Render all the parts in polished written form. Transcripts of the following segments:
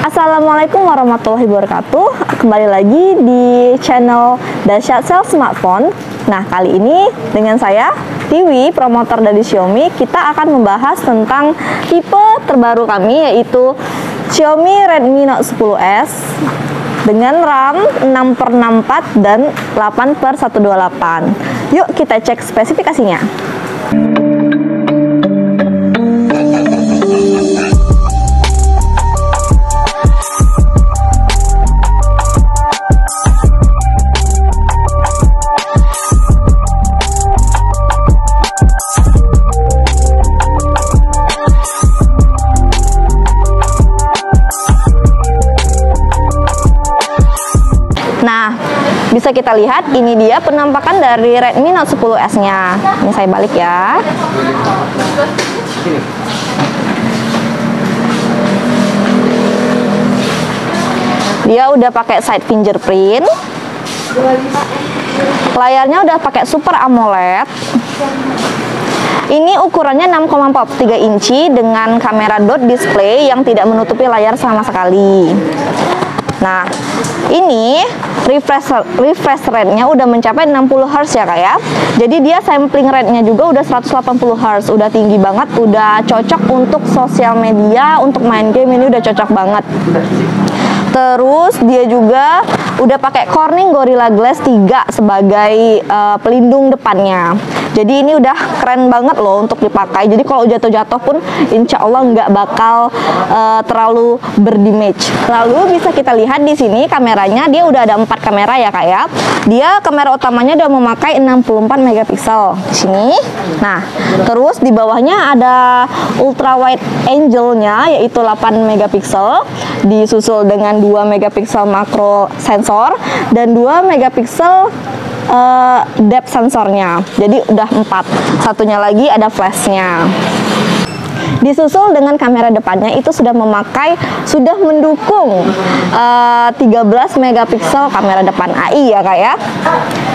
Assalamualaikum warahmatullahi wabarakatuh. Kembali lagi di channel Dahsyat Sales Smartphone. Nah, kali ini dengan saya Tiwi, promotor dari Xiaomi. Kita akan membahas tentang tipe terbaru kami, yaitu Xiaomi Redmi Note 10s dengan RAM 6/64 dan 8/128. Yuk kita cek spesifikasinya. Nah, bisa kita lihat ini dia penampakan dari Redmi Note 10s-nya. Ini saya balik ya. Dia udah pakai side fingerprint. Layarnya udah pakai Super AMOLED. Ini ukurannya 6,43 inci dengan kamera dot display yang tidak menutupi layar sama sekali. Nah, ini refresh rate-nya udah mencapai 60 Hz ya Kak ya. Jadi dia sampling rate-nya juga udah 180 Hz, udah tinggi banget, udah cocok untuk sosial media, untuk main game ini udah cocok banget. Terus dia juga udah pakai Corning Gorilla Glass 3 sebagai pelindung depannya. Jadi ini udah keren banget loh untuk dipakai. Jadi kalau jatuh-jatuh pun insya Allah nggak bakal terlalu berdamage. Lalu bisa kita lihat di sini kameranya, dia udah ada 4 kamera ya Kak ya. Dia kamera utamanya udah memakai 64 megapiksel di sini. Nah, terus di bawahnya ada ultra wide angle-nya yaitu 8 megapiksel, disusul dengan 2 megapiksel makro sensor dan 2 megapiksel depth sensornya. Jadi udah 4. Satunya lagi ada flashnya. Disusul dengan kamera depannya itu sudah mendukung 13 megapiksel kamera depan AI ya Kak ya.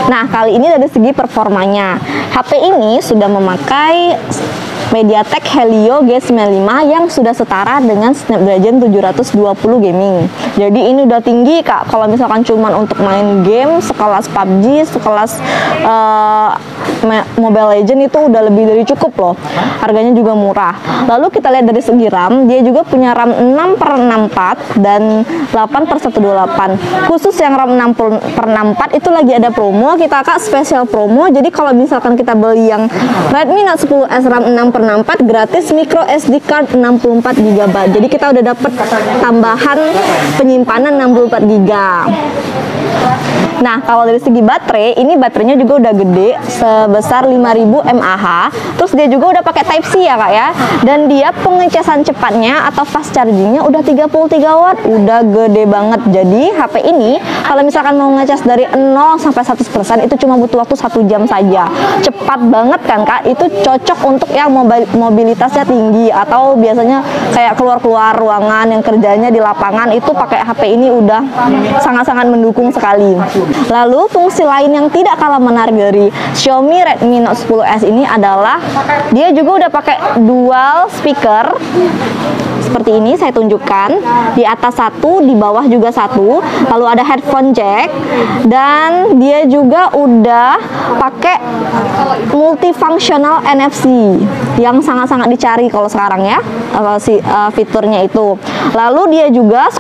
Nah, kali ini dari segi performanya, HP ini sudah memakai MediaTek Helio G95 yang sudah setara dengan Snapdragon 720 gaming. Jadi ini udah tinggi Kak. Kalau misalkan cuman untuk main game sekelas PUBG, sekelas Mobile Legends itu udah lebih dari cukup loh. Harganya juga murah. Lalu kita lihat dari segi RAM, dia juga punya RAM 6/64 dan 8/128. Khusus yang RAM 6/64 itu lagi ada promo, kita Kak spesial promo. Jadi kalau misalkan kita beli yang Redmi Note 10s RAM 6/64 gratis micro SD card 64 GB. Jadi kita udah dapet tambahan penyimpanan 64 GB. Nah, kalau dari segi baterai, ini baterainya juga udah gede sebesar 5000 mAh. Terus dia juga udah pakai Type C ya Kak ya. Dan dia pengecasan cepatnya atau fast chargingnya udah 33 watt, udah gede banget. Jadi HP ini kalau misalkan mau ngecas dari 0 sampai 100% itu cuma butuh waktu 1 jam saja. Cepat banget kan Kak? Itu cocok untuk yang mobilitasnya tinggi atau biasanya kayak keluar-keluar ruangan yang kerjanya di lapangan, itu pakai HP ini udah sangat-sangat mendukung sekali. Lalu fungsi lain yang tidak kalah menarik dari Xiaomi Redmi Note 10s ini adalah dia juga udah pakai dual speaker seperti ini. Saya tunjukkan, di atas satu, di bawah juga satu. Lalu ada headphone jack dan dia juga udah pakai multifunctional NFC yang sangat-sangat dicari kalau sekarang ya, fiturnya itu. Lalu dia juga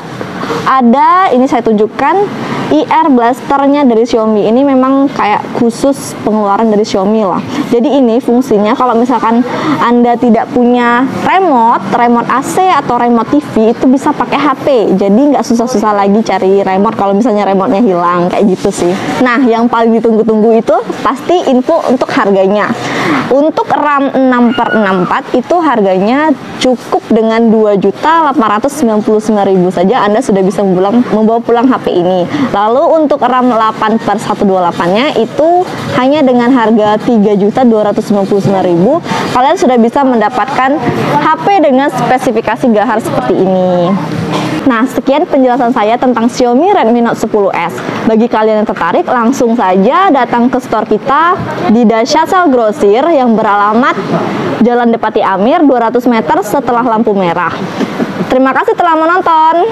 ada, ini saya tunjukkan, IR blasternya dari Xiaomi. Ini memang kayak khusus pengeluaran dari Xiaomi lah. Jadi ini fungsinya kalau misalkan Anda tidak punya remote AC atau remote TV, itu bisa pakai HP. Jadi nggak susah-susah lagi cari remote kalau misalnya remote-nya hilang, kayak gitu sih. Nah, yang paling ditunggu-tunggu itu pasti info untuk harganya. Untuk RAM 6/64 itu harganya cukup dengan 2.899.000 saja Anda sudah bisa membawa pulang HP ini. Lalu untuk RAM 8/128-nya itu hanya dengan harga 3.299.000 kalian sudah bisa mendapatkan HP dengan spesifikasi gahar seperti ini. Nah, sekian penjelasan saya tentang Xiaomi Redmi Note 10s. Bagi kalian yang tertarik, langsung saja datang ke store kita di Dahsyat Sales Grosir yang beralamat Jalan Depati Amir 200 meter setelah lampu merah. Terima kasih telah menonton.